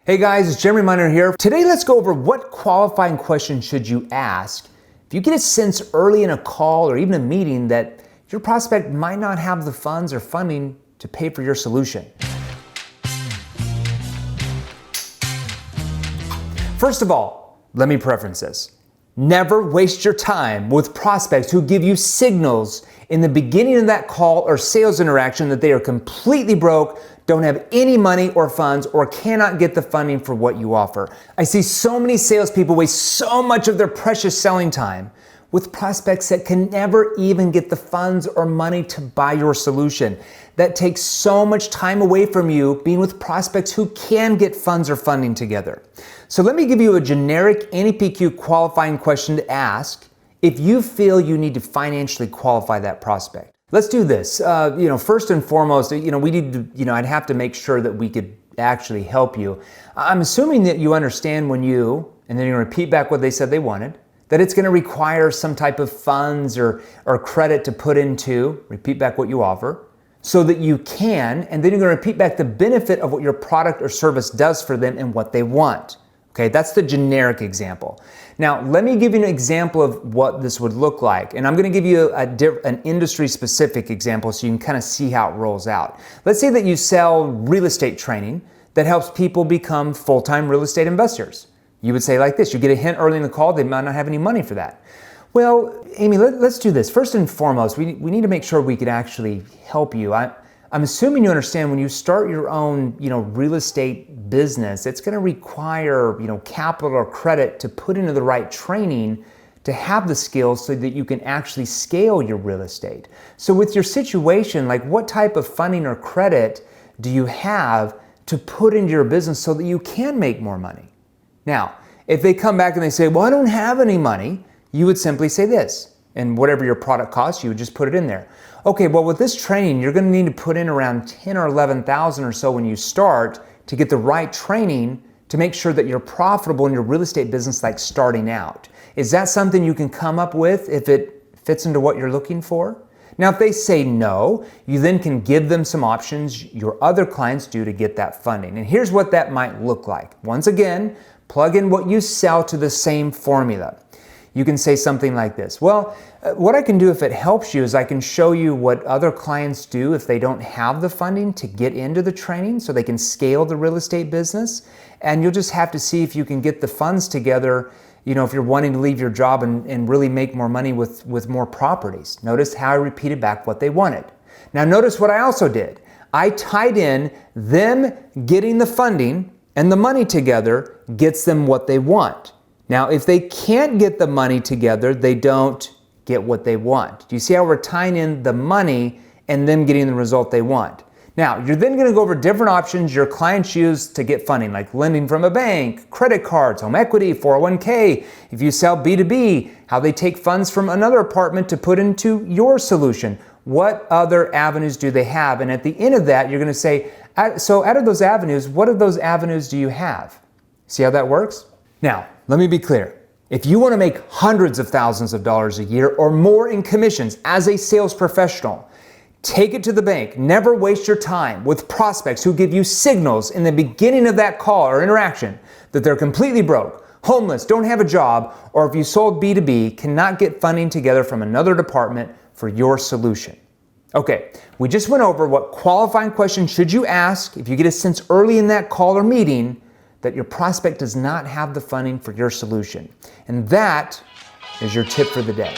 Hey guys, it's Jeremy Miner here. Today let's go over what qualifying question should you ask if you get a sense early in a call or even a meeting that your prospect might not have the funds or funding to pay for your solution. First of all, let me preference this. Never waste your time with prospects who give you signals in the beginning of that call or sales interaction that they are completely broke, don't have any money or funds, or cannot get the funding for what you offer. I see so many salespeople waste so much of their precious selling time with prospects that can never even get the funds or money to buy your solution. That takes so much time away from you being with prospects who can get funds or funding together. So let me give you a generic NEPQ qualifying question to ask if you feel you need to financially qualify that prospect. Let's do this. First and foremost, we need to, I'd have to make sure that we could actually help you. I'm assuming that you understand and then you're going to repeat back what they said they wanted, that it's going to require some type of funds or credit to put into, repeat back what you offer, so that you can, and then you're going to repeat back the benefit of what your product or service does for them and what they want. Okay, that's the generic example. Now, let me give you an example of what this would look like. And I'm going to give you an industry-specific example so you can kind of see how it rolls out. Let's say that you sell real estate training that helps people become full-time real estate investors. You would say like this, you get a hint early in the call, they might not have any money for that. Well, Amy, let's do this. First and foremost, we need to make sure we could actually help you. I'm assuming you understand when you start your own, real estate business, it's going to require, capital or credit to put into the right training to have the skills so that you can actually scale your real estate. So with your situation, like what type of funding or credit do you have to put into your business so that you can make more money? Now, if they come back and they say, well, I don't have any money, you would simply say this, and whatever your product costs, you would just put it in there. Okay, well with this training, you're going to need to put in around 10 or 11,000 or so when you start to get the right training to make sure that you're profitable in your real estate business like starting out. Is that something you can come up with if it fits into what you're looking for? Now, if they say no, you then can give them some options your other clients do to get that funding. And here's what that might look like. Once again, plug in what you sell to the same formula. You can say something like this. Well, what I can do if it helps you is I can show you what other clients do if they don't have the funding to get into the training so they can scale the real estate business. And you'll just have to see if you can get the funds together, if you're wanting to leave your job and really make more money with more properties. Notice how I repeated back what they wanted. Now notice what I also did. I tied in them getting the funding and the money together gets them what they want. Now, if they can't get the money together, they don't get what they want. Do you see how we're tying in the money and them getting the result they want? Now, you're then going to go over different options your clients use to get funding, like lending from a bank, credit cards, home equity, 401k. If you sell B2B, how they take funds from another apartment to put into your solution. What other avenues do they have? And at the end of that, you're going to say, so out of those avenues, what of those avenues do you have? See how that works? Now, let me be clear. If you want to make hundreds of thousands of dollars a year or more in commissions as a sales professional, take it to the bank. Never waste your time with prospects who give you signals in the beginning of that call or interaction that they're completely broke, homeless, don't have a job, or if you sold B2B, cannot get funding together from another department for your solution. Okay, we just went over what qualifying questions should you ask if you get a sense early in that call or meeting that your prospect does not have the funding for your solution. And that is your tip for the day.